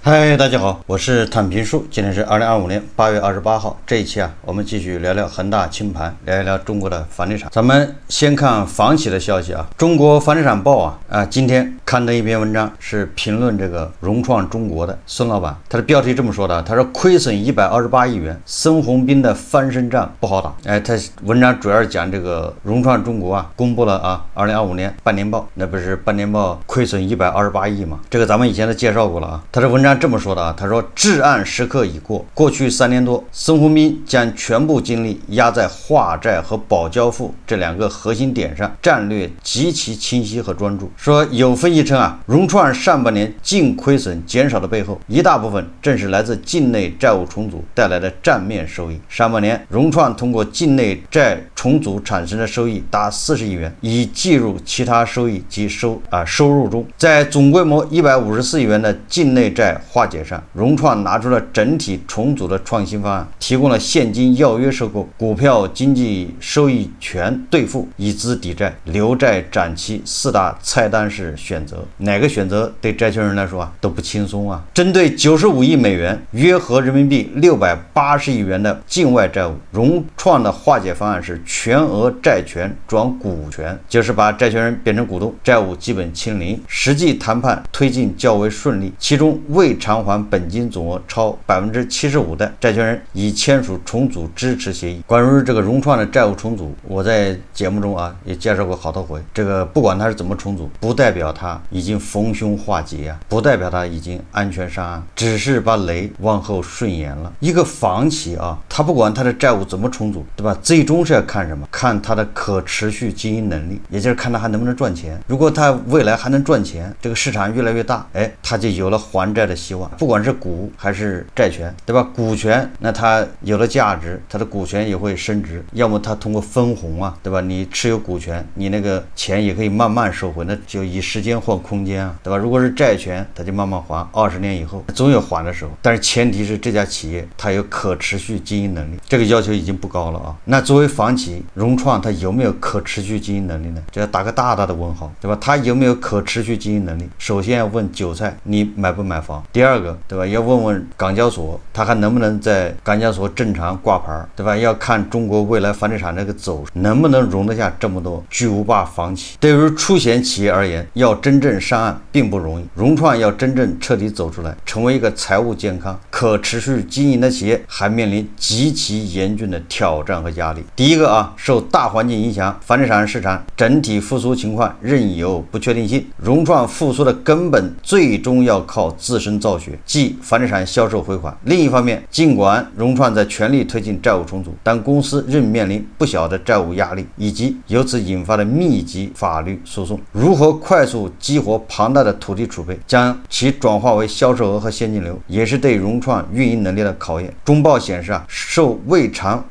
嗨，大家好，我是坦平树。今天是2025年8月28号。这一期我们继续聊聊恒大清盘，聊一聊中国的房地产。咱们先看房企的消息中国房地产报今天刊登一篇文章，是评论这个融创中国的孙老板。他的标题这么说的，他说亏损128亿元，孙宏斌的翻身仗不好打。他文章主要是讲这个融创中国公布了2025年半年报，那不是半年报亏损128亿吗？这个咱们以前都介绍过了他的文章这么说的他说至暗时刻已过，过去3年多，孙宏斌将全部精力压在化债和保交付这2个核心点上，战略极其清晰和专注。说有分析称融创上半年净亏损减少的背后，一大部分正是来自境内债务重组带来的账面收益。上半年融创通过境内债重组产生的收益达40亿元，已计入其他收益及收入中。在总规模154亿元的境内债化解上，融创拿出了整体重组的创新方案，提供了现金要约收购、股票经济收益权兑付、以资抵债、留债展期4大菜单式选择。哪个选择对债权人来说都不轻松针对95亿美元约合人民币680亿元的境外债务，融创的化解方案是全额债权转股权，就是把债权人变成股东，债务基本清零。实际谈判推进较为顺利，其中未偿还本金总额超75%的债权人已签署重组支持协议。关于这个融创的债务重组，我在节目中也介绍过好多回。这个不管它是怎么重组，不代表它已经逢凶化吉不代表它已经安全上岸，只是把雷往后顺延了。一个房企它不管它的债务怎么重组，对吧？最终是要看什么？看它的可持续经营能力，也就是看它还能不能赚钱。如果它未来还能赚钱，这个市场越来越大，它就有了还债的希望。不管是股还是债权，对吧？股权那它有了价值，它的股权也会升值，要么它通过分红对吧？你持有股权，你那个钱也可以慢慢收回，那就以时间换空间对吧？如果是债权，它就慢慢还，20年以后总有还的时候，但是前提是这家企业它有可持续经营能力，这个要求已经不高了那作为房企，融创它有没有可持续经营能力呢？这要打个大大的问号，对吧？它有没有可持续经营能力？首先要问韭菜你买不买房，第二个对吧？要问问港交所，它还能不能在港交所正常挂牌，对吧？要看中国未来房地产这个走势能不能容得下这么多巨无霸房企。对于出险企业而言，要真正上岸并不容易。融创要真正彻底走出来，成为一个财务健康、可持续经营的企业，还面临极其严峻的挑战和压力。第一个受大环境影响，房地产市场整体复苏情况仍有不确定性。融创复苏的根本最终要靠自身造血，即房地产销售回款。另一方面，尽管融创在全力推进债务重组，但公司仍面临不小的债务压力，以及由此引发的密集法律诉讼。如何快速激活庞大的土地储备，将其转化为销售额和现金流，也是对融创运营能力的考验。中报显示受未偿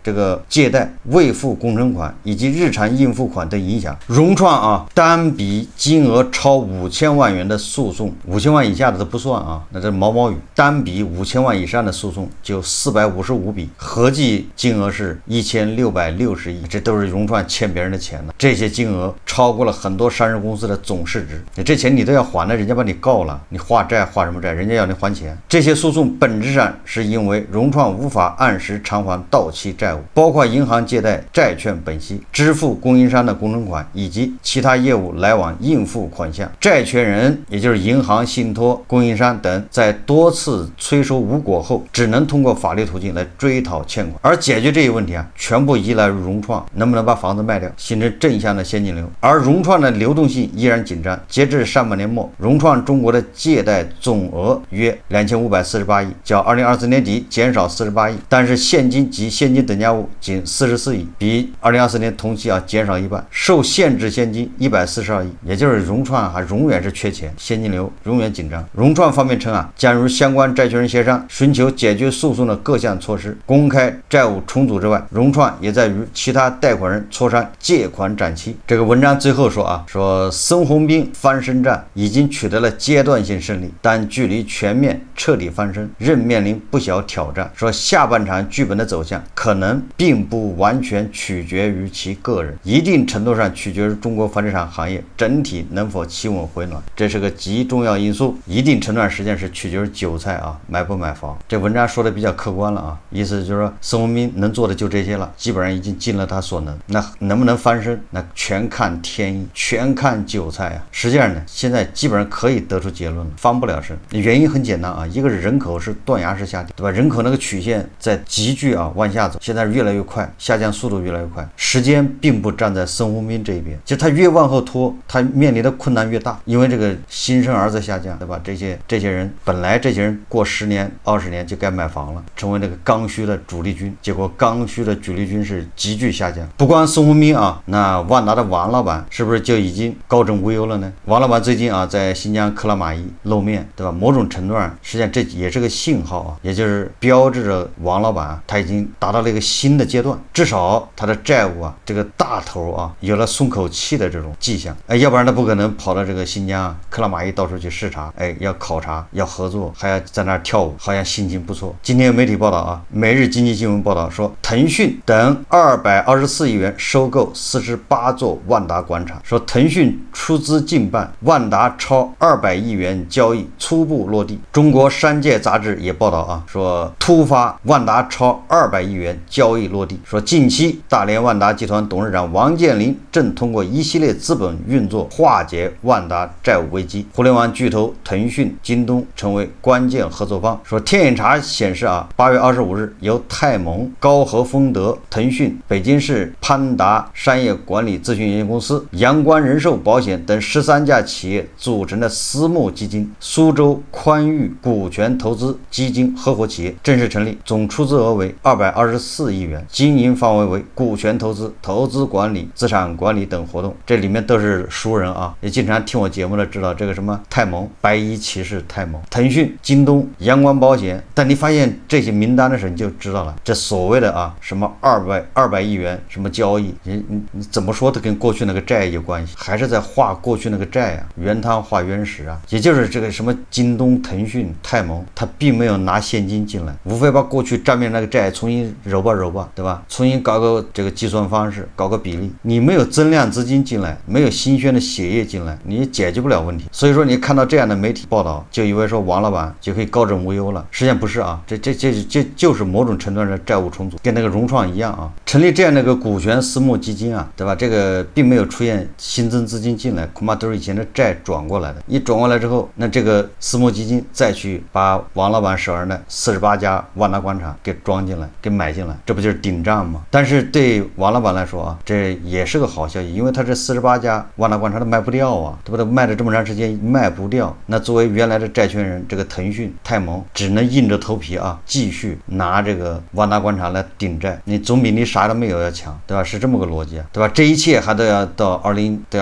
借贷、未付工程款以及日常应付款等影响，融创单笔金额超5000万元的诉讼，5000万以下的都不算那这毛毛雨，单笔5000万以上的诉讼就455笔，合计金额是1660亿，这都是融创欠别人的钱这些金额超过了很多上市公司的总市值，这钱你都要还了，人家把你告了，你化债化什么债？人家要你还钱。这些诉讼本质上是因为融创无法按时偿还到期债务，包括银行借贷、债券本息、支付供应商的工程款以及其他业务来往应付款项。债权人也就是银行、信托、供应商等，在多次催收无果后，只能通过法律途径来追讨欠款。而解决这一问题全部依赖于融创能不能把房子卖掉，形成正向的现金流。而融创的流动性依然紧张，截至上半年末，融创中国的借贷总额约2548亿，较2024年底减少48亿，但是现金及现金等价物仅44亿，比2024年同期减少一半。受限制现金142亿，也就是融创永远是缺钱，现金流永远紧张。融创方面称将与相关债权人协商，寻求解决诉讼的各项措施。公开债务重组之外，融创也在与其他贷款人磋商借款展期。这个文章最后说孙宏斌翻身战已经取得了阶段性胜利，但距离全面彻底翻身仍面临不小挑战。说下半场剧本的走向可能并不完全取决于其个人，一定程度上取决于中国房地产行业整体能否企稳回暖，这是个极重要因素，一定程度上实际上是是取决于韭菜啊买不买房。这文章说的比较客观了啊，意思就是说孙宏斌能做的就这些了，基本上已经尽了他所能。那能不能翻身，那全看天意，全看韭菜啊。实际上呢，现在基本上可以得出结论了，翻不了身。原因很简单啊，一个是人口是断崖式下跌，对吧？人口那个曲线在急剧往下走，现在越来越快，下降速度越来越快。时间并不站在孙宏斌这一边，就他越往后拖，他面临的困难越大，因为这个新生儿在下降，对吧？这些人本来这些人过10年20年就该买房了，成为那个刚需的主力军，结果刚需的主力军是急剧下降。不光孙宏斌啊，那万达的王老板是不是就已经高枕无忧了呢？王老板最近在新疆克拉玛依露面，对吧？某种程度上，实际上这也是个信号啊，也就是标志着王老板他已经达到了一个新的阶段，至少他的债务这个大头有了松口气的这种迹象。要不然他不可能跑到这个新疆克拉玛依到处去视察，要考察，要合作，还要在那儿跳舞，好像心情不错。今天有媒体报道每日经济新闻报道说，腾讯等224亿元收购48座万达广场，说腾讯出资近半，万达超200亿元交易初步落地。中国商界杂志也报道说突发万达超200亿元交易落地，说近期大连万达集团董事长王健林正通过一系列资本运作化解万达债务危机。互联网巨头腾讯、京东成为关键合作方。说天眼查显示8月25日由泰蒙、高和丰德、腾讯、北京市潘达商业管理咨询有限公司、阳光人寿保险等13家企业组成的私募基金苏州宽裕股权投资基金合伙企业正式成立，总出资额为224亿元，经营范围为股权投资、投资管理、资产管理等活动。这里面都是熟人也经常听我节目的知道这个什么泰蒙、白衣骑士泰蒙、腾讯、京东、阳光保险。但你发现这些名单的时候，你就知道了，这所谓的什么200亿元什么交易，你怎么说都跟过去那个债有关系，还是在画过去那个债原汤化原石也就是这个什么京东、腾讯、泰蒙，他并没有拿现金进来，无非把过去账面那个债重新揉吧，对吧？重新搞个这个计算方式，搞个比例。你没有增量资金进来，没有新鲜的血液进来，你也解决不了问题。所以说你看到这样的媒体报道，就以为说王老板就可以高枕无忧了，实际上不是这就是某种程度上的债务重组，跟那个融创一样成立这样的一个股权私募基金对吧？这个并没有出现新增资金进来，恐怕都是以前的债转过来的。一转过来之后，那这个私募基金再去把王老板手上的48家万达广场给装进来，给买进来，这不就是顶账吗？但是对王老板来说这也是个好消息，因为他这48家万达广场都卖不掉对不对？卖了这么长时间卖不掉，那作为原来的债权人，这个腾讯、泰蒙只能硬着头皮继续拿这个万达广场来顶债，你总比你啥都没有要强，对吧？是这么个逻辑对吧？这一切还都要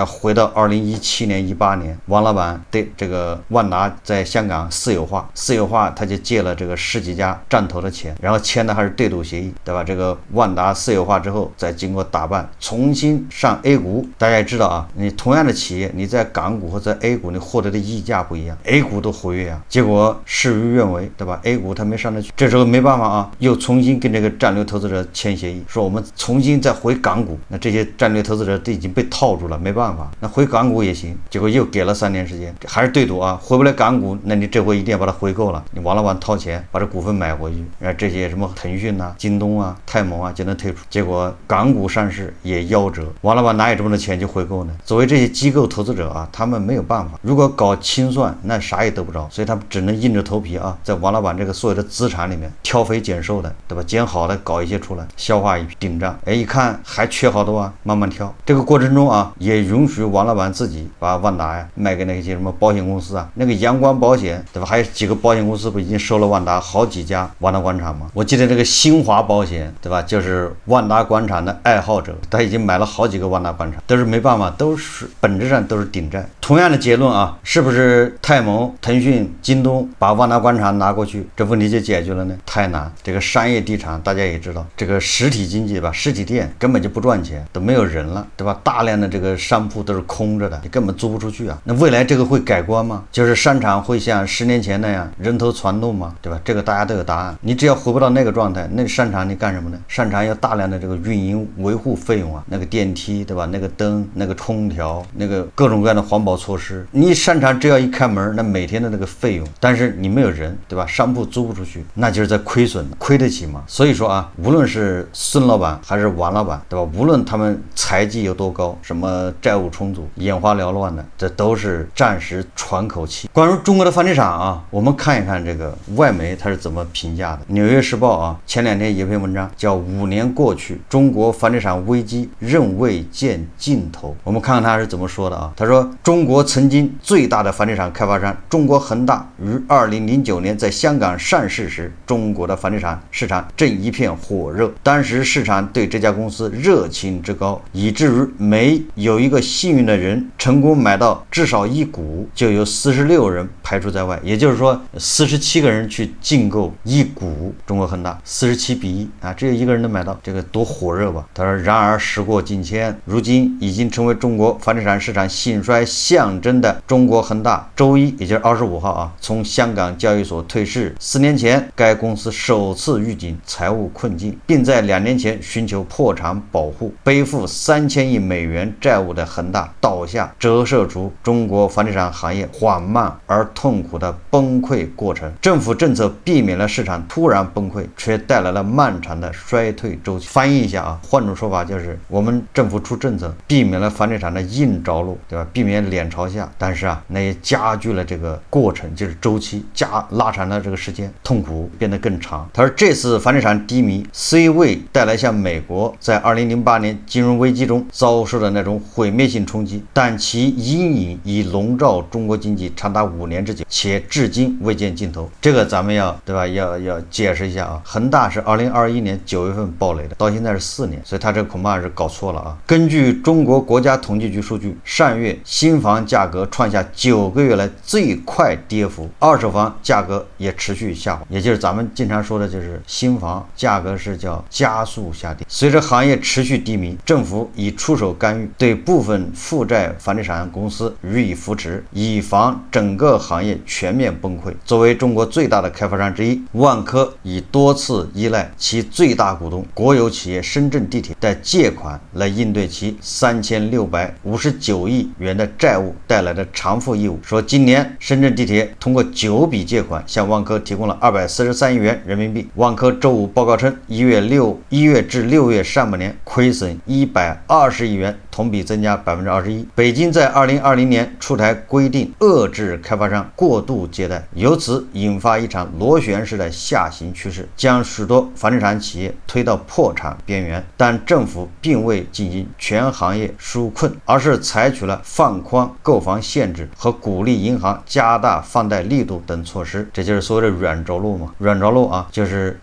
回到2017年18年，王老板对这个万达在香港私有化，他就借了这个10几家战投的钱，然后签的还是对赌协议，对吧？这个万达私有化之后，再经过打扮，重新上 A 股。大家也知道你同样的企业，你在港股或者 A 股，你获得的溢价不一样 ，A 股都活跃结果事与愿违，对吧 ？A 股它没上得去，这时候没办法又重新跟这个战略投资者签协议，说我们重新再回港股。那这些战略投资者都已经被套住了，没办法，那回港股也行。结果又给了3年时间，还是对赌回不来港股，那你这回一定要把它回购了，你王老板掏钱把这股份买回去，然后这些什么腾讯京东泰蒙就能退出。结果港股上市也夭折，王老板哪有这么多钱去回购呢？作为这些机构投资者他们没有办法，如果搞清算，那啥也得不着，所以他们只能硬着头皮在王老板这个所有的资产里面挑肥拣瘦的，对吧？捡好的搞一些出来，消化一批顶账。一看还缺好多慢慢挑。这个过程中也允许王老板自己把万达卖给那些什么保险公司那个阳光保险，对吧？还有几个保险公司不已经收了万达好几家万达广场吗？我记得这个新华保险，对吧？就是万达广场的爱好者，他已经买了好几个万达广场，都是没办法，都是本质上都是顶债。同样的结论是不是泰蒙、腾讯、京东把万达广场拿过去，这问题就解决了呢？太太难。这个商业地产大家也知道，这个实体经济吧，实体店根本就不赚钱，都没有人了，对吧？大量的这个商铺都是空着的，你根本租不出去啊。那未来这个会改观吗？就是商场会像10年前那样人头攒动吗？对吧？这个大家都有答案。你只要回不到那个状态，那商场你干什么呢？商场要大量的这个运营维护费用啊，那个电梯，对吧？那个灯，那个空调，那个各种各样的环保措施，你商场只要一开门，那每天的那个费用，但是你没有人，对吧？商铺租不出去，那就是在亏损，亏得起吗？所以说啊，无论是孙老板还是王老板，对吧？无论他们财技有多高，什么债务重组、眼花缭乱的，这都是暂时喘口气。关于中国的房地产啊，我们看一看这个外媒它是怎么评价的。纽约时报啊，前2天有篇文章叫5年过去，中国房地产危机仍未见尽头。我们看看他是怎么说的啊？他说，中国曾经最大的房地产开发商中国恒大于2009年在香港上市时，中国的房地产市场正一片火热，当时市场对这家公司热情之高，以至于每有一个幸运的人成功买到至少1股，就有46人排除在外。也就是说，47个人去竞购1股中国恒大，47比1啊，只有1个人能买到，这个多火热吧？他说，然而时过境迁，如今已经成为中国房地产市场兴衰象征的中国恒大，周一也就是25号啊，从香港交易所退市。4年前，该公司首次预警财务困境，并在2年前寻求破产保护。背负3000亿美元债务的恒大倒下，折射出中国房地产行业缓慢而痛苦的崩溃过程。政府政策避免了市场突然崩溃，却带来了漫长的衰退周期。翻译一下啊，换种说法就是我们政府出政策，避免了房地产的硬着陆，对吧？避免脸朝下，但是啊，那也加剧了这个过程，就是周期拉长了这个时间，痛苦变得更长。他说，这次房地产低迷虽未带来像美国在2008年金融危机中遭受的那种毁灭性冲击，但其阴影已笼罩中国经济长达5年之久，且至今未见尽头。这个咱们要对吧？要解释一下啊。恒大是2021年9月份暴雷的，到现在是4年，所以他这恐怕是搞错了啊。根据中国国家统计局数据，上月新房价格创下9个月来最快跌幅，二手房价格也持续下滑，也就是咱们经常说的，就是新房价格是叫加速下跌。随着行业持续低迷，政府已出手干预，对部分负债房地产公司予以扶持，以防整个行业全面崩溃。作为中国最大的开发商之一，万科已多次依赖其最大股东国有企业深圳地铁的借款来应对其3659亿元的债务带来的偿付义务。说今年深圳地铁通过9笔借款向万科提供了243亿元人民币。万科周五报告称，1月至6月上半年亏损120亿元，同比增加21%。北京在2020年出台规定，遏制开发商过度借贷，由此引发一场螺旋式的下行趋势，将许多房地产企业推到破产边缘。但政府并未进行全行业纾困，而是采取了放宽购房限制和鼓励银行加大放贷力度等措施。这就是所谓的软着陆嘛。软着陆啊，就是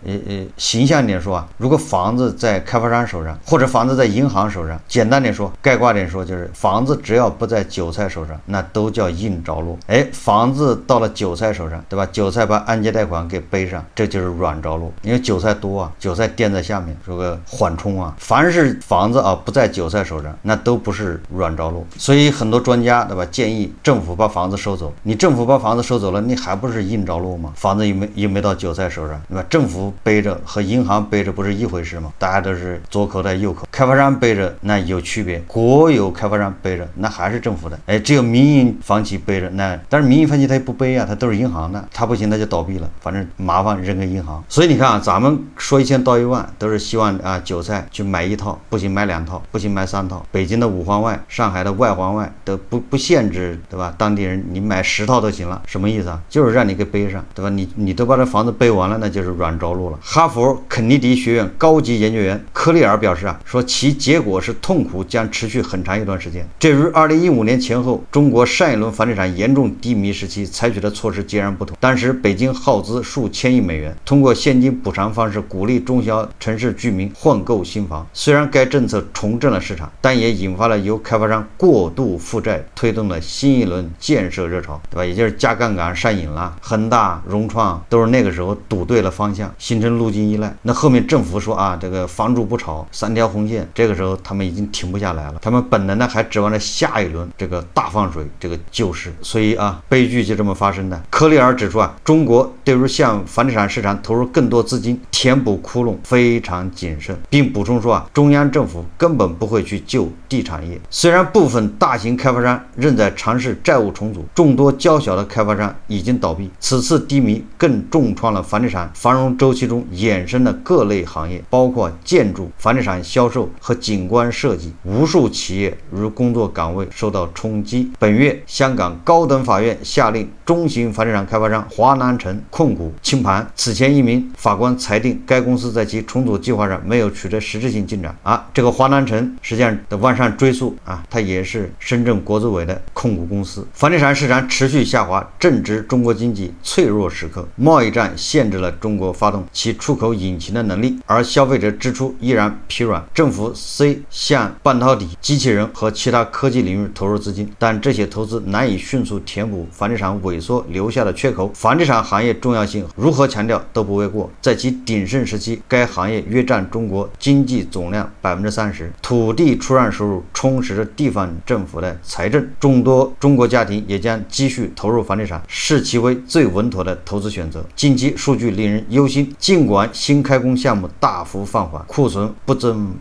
形象点说啊，如果房子在开发商手上，或者房子在银行手上，简单点说，概括点说，就是房子只要不在韭菜手上，那都叫硬着陆。房子到了韭菜手上，对吧？韭菜把按揭贷款给背上，这就是软着陆。因为韭菜多啊，韭菜垫在下面，说个缓冲啊。凡是房子啊不在韭菜手上，那都不是软着陆。所以很多专家，对吧，建议政府把房子收走。你政府把房子收走了，你还不是硬着陆吗？房子又没到韭菜手上，对吧？政府背着和银行背着不是一回事吗？大家都是左口袋右口，开发商背着那有区别，国有开发商背着那还是政府的。只有民营房企背着，那但是民营房企他也不背啊，他都是银行的，他不行他就倒闭了，反正麻烦扔给银行。所以你看啊，咱们说1000道1万，都是希望啊韭菜去买1套，不行买2套，不行买3套。北京的5环外，上海的外环外都不限制，对吧？当地人你买10套都行了，什么意思啊？就是让你给背上，对吧？你都把这房子背完了，那就是软着陆了。哈佛肯尼迪学院高级研究员科利尔表示啊，说说其结果是痛苦将持续很长一段时间。这与2015年前后中国上一轮房地产严重低迷时期采取的措施截然不同。当时北京耗资数千亿美元，通过现金补偿方式鼓励中小城市居民换购新房。虽然该政策重振了市场，但也引发了由开发商过度负债推动的新一轮建设热潮，对吧？也就是加杠杆上瘾了。恒大、融创都是那个时候赌对了方向，形成路径依赖。那后面政府说啊，这个房住不炒3条红线，这个时候他们已经停不下来了。他们本来呢还指望着下一轮这个大放水这个救市，所以啊，悲剧就这么发生的。科利尔指出啊，中国对于向房地产市场投入更多资金填补窟窿非常谨慎，并补充说啊，中央政府根本不会去救地产业。虽然部分大型开发商仍在尝试债务重组，众多较小的开发商已经倒闭。此次低迷更重创了房地产繁荣周期中衍生的各类行业，包括建筑、房地产销售和景观设计，无数企业如工作岗位受到冲击。本月，香港高等法院下令中型房地产开发商华南城控股清盘。此前一名法官裁定该公司在其重组计划上没有取得实质性进展。这个华南城实际上的往上追溯它也是深圳国资委的控股公司。房地产市场持续下滑，正值中国经济脆弱时刻，贸易战限制了中国发动其出口引擎的能力，而消费者支出依然疲软。政府虽向半导体、机器人和其他科技领域投入资金，但这些投资难以迅速填补房地产萎缩留下的缺口。房地产行业重要性如何强调都不为过。在其鼎盛时期，该行业约占中国经济总量30%，土地出让收入充实着地方政府的财政，众多中国家庭也将积蓄投入房地产，视其为最稳妥的投资选择。近期数据令人忧心，尽管新开工项目大幅放缓，库存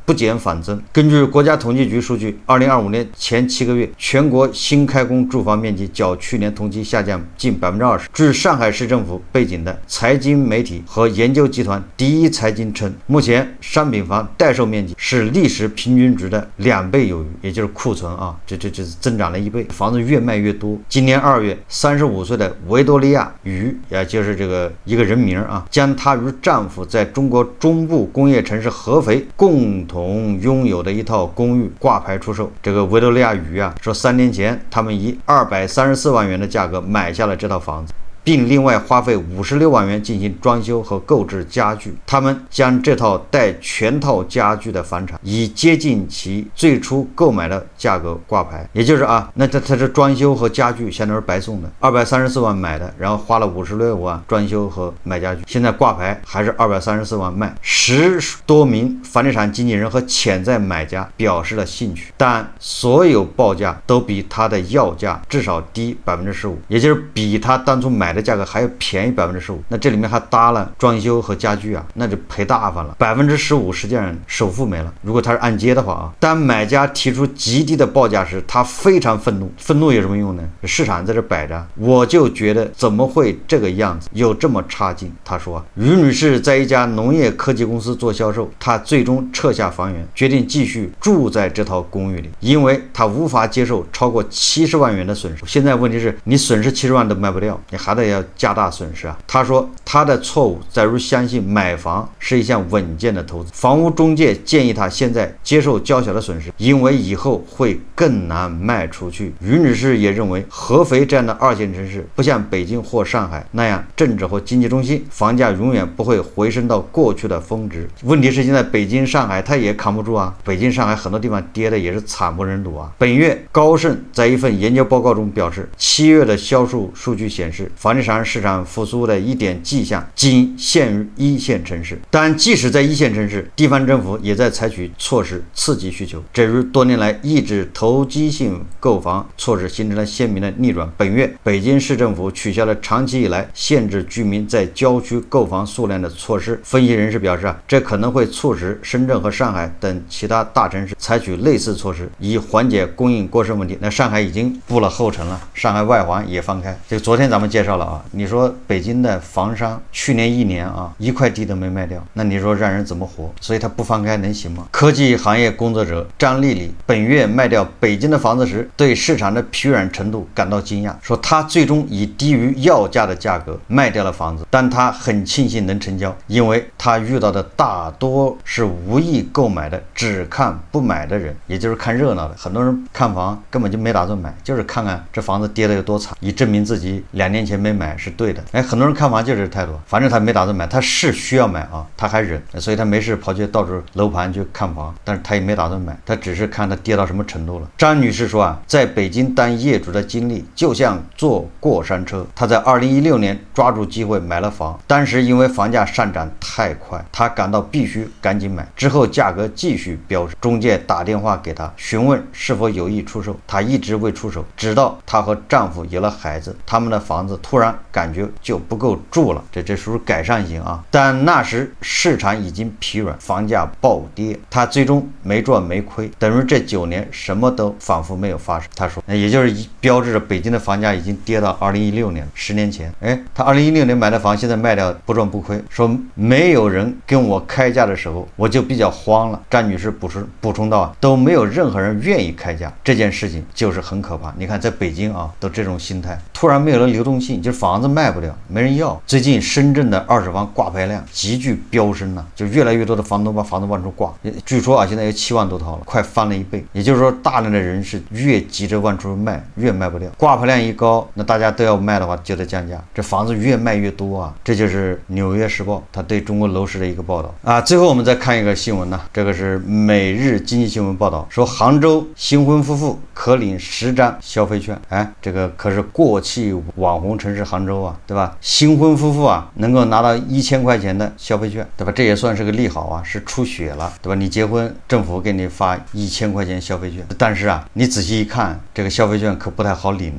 不减反增。根据国家统计局数据，2025年前7个月，全国新开工住房面积较去年同期下降近20%。据上海市政府背景的财经媒体和研究集团第一财经称，目前商品房待售面积是历史平均值的2倍有余，也就是库存这增长了1倍，房子越卖越多。今年2月，35岁的维多利亚于，也就是这个一个人名将她与丈夫在中国中部工业城市合肥共同拥有的一套公寓挂牌出售。这个维多利亚于说，3年前他们以234万元的价格买下了这套房子，并另外花费56万元进行装修和购置家具。他们将这套带全套家具的房产以接近其最初购买的价格挂牌，也就是那他这装修和家具相当于白送的，234万买的，然后花了56万装修和买家具，现在挂牌还是234万卖。10多名房地产经纪人和潜在买家表示了兴趣，但所有报价都比他的要价至少低15%，也就是比他当初买的价格还要便宜15%。那这里面还搭了装修和家具那就赔大发了。15%实际上首付没了，如果他是按揭的话当买家提出极低的报价时，他非常愤怒。愤怒有什么用呢？市场在这摆着，我就觉得怎么会这个样子，有这么差劲。他说于女士在一家农业科技公司做销售，她最终撤下房源，决定继续住在这套公寓里，因为她无法接受超过70万元的损失。现在问题是你损失70万都卖不掉，你还得要加大损失他说他的错误在于相信买房是一项稳健的投资。房屋中介建议他现在接受较小的损失，因为以后会更难卖出去。于女士也认为，合肥这样的2线城市不像北京或上海那样政治或经济中心，房价永远不会回升到过去的峰值。问题是现在北京、上海它也扛不住北京、上海很多地方跌的也是惨不忍睹本月，高盛在一份研究报告中表示，7月的销售数据显示，房地产市场复苏的一点迹象仅限于1线城市。但即使在1线城市，地方政府也在采取措施刺激需求，这与多年来抑制投机性购房措施形成了鲜明的逆转。本月，北京市政府取消了长期以来限制居民在郊区购房数量的措施。分析人士表示这可能会促使深圳和上海等其他大城市采取类似措施，以缓解供应过剩问题。那上海已经步了后尘了，上海外环也放开。这个昨天咱们介绍了了啊，你说北京的房商去年1年啊，1块地都没卖掉，那你说让人怎么活？所以他不放开能行吗？科技行业工作者张丽丽本月卖掉北京的房子时，对市场的疲软程度感到惊讶，说她最终以低于要价的价格卖掉了房子，但她很庆幸能成交，因为她遇到的大多是无意购买的只看不买的人，也就是看热闹的。很多人看房根本就没打算买，就是看看这房子跌得有多惨，以证明自己2年前没买是对的。很多人看房就是这态度，反正他没打算买，他是需要买啊，他还忍，所以他没事跑去到处楼盘去看房，但是他也没打算买，他只是看它跌到什么程度了。张女士说啊，在北京当业主的经历就像坐过山车，她在2016年抓住机会买了房，当时因为房价上涨太快，她感到必须赶紧买，之后价格继续飙升，中介打电话给她询问是否有意出售，她一直未出手，直到她和丈夫有了孩子，他们的房子突然感觉就不够住了，这属于改善型啊，但那时市场已经疲软，房价暴跌，她最终没赚没亏，等于这9年什么都仿佛没有发生。她说，也就是标志着北京的房价已经跌到2016年10年前。她2016年买的房，现在卖掉不赚不亏。说没有人跟我开价的时候，我就比较慌了。张女士补充到，都没有任何人愿意开价，这件事情就是很可怕。你看，在北京啊，都这种心态，突然没有了流动性，就是房子卖不了，没人要。最近深圳的二手房挂牌量急剧飙升了，就越来越多的房东把房子往出挂。据说啊，现在有7万多套了，快翻了1倍。也就是说，大量的人是越急着往出卖，越卖不掉。挂牌量一高，那大家都要卖的话，就得降价，这房子越卖越多啊。这就是《纽约时报》他对中国楼市的一个报道啊。最后我们再看一个新闻呢，这个是每日经济新闻报道，说杭州新婚夫妇可领10张消费券。这个可是过气网红城市杭州啊，对吧？新婚夫妇啊，能够拿到1000块钱的消费券，对吧？这也算是个利好啊，是出血了，对吧？你结婚，政府给你发1000块钱消费券，但是啊，你仔细一看，这个消费券可不太好领。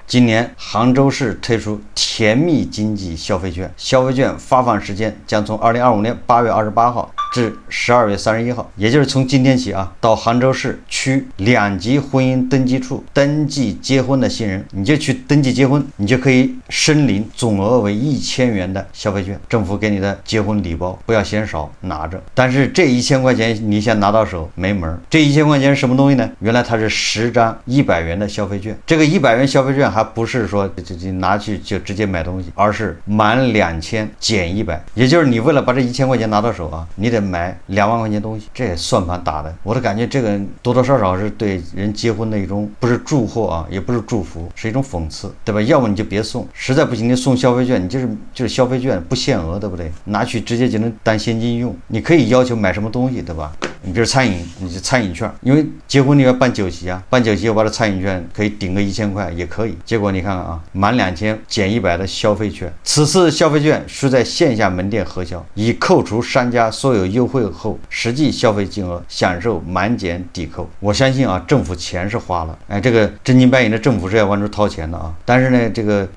今年杭州市推出甜蜜经济消费券，消费券发放时间将从2025年8月28号至12月31号，也就是从今天起啊，到杭州市区2级婚姻登记处登记结婚的新人，你就去登记结婚，你就可以申领总额为1000元的消费券，政府给你的结婚礼包不要嫌少，拿着。但是这1000块钱你先拿到手没门，这1000块钱是什么东西呢？原来它是10张100元的消费券，这个100元消费券还不是说就拿去就直接买东西，而是满2000减100，也就是你为了把这1000块钱拿到手啊，你得买2万块钱东西，这算盘打的，我的感觉这个多多少少是对人结婚的一种不是祝贺啊，也不是祝福，是一种讽刺，对吧？要么你就别送，实在不行你送消费券，你就是消费券不限额，对不对？拿去直接就能当现金用，你可以要求买什么东西，对吧？你比如餐饮，你就餐饮券，因为结婚你要办酒席啊，办酒席我把这餐饮券可以顶个1000块也可以。结果你看看啊，满2000减100的消费券，此次消费券需在线下门店核销，已扣除商家所有优惠后实际消费金额，享受满减抵扣。我相信啊，政府钱是花了，这个真金白银的政府是要往出掏钱的啊。但是呢，这个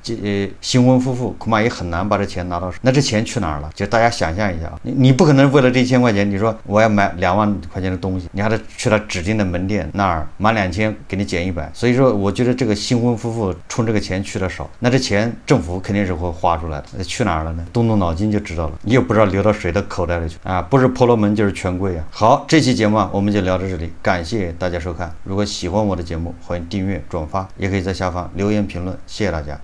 新婚夫妇恐怕也很难把这钱拿到手，那这钱去哪儿了？就大家想象一下啊，你不可能为了这1000块钱，你说我要买2万块钱的东西，你还得去他指定的门店那儿满2000给你减100。所以说，我觉得这个新婚夫妇冲这个钱去的少，那这钱政府肯定是会花出来的，去哪儿了呢？动动脑筋就知道了，你也不知道流到谁的口袋里去啊！不是婆罗门就是权贵啊！好，这期节目我们就聊到这里，感谢大家收看。如果喜欢我的节目，欢迎订阅、转发，也可以在下方留言评论，谢谢大家。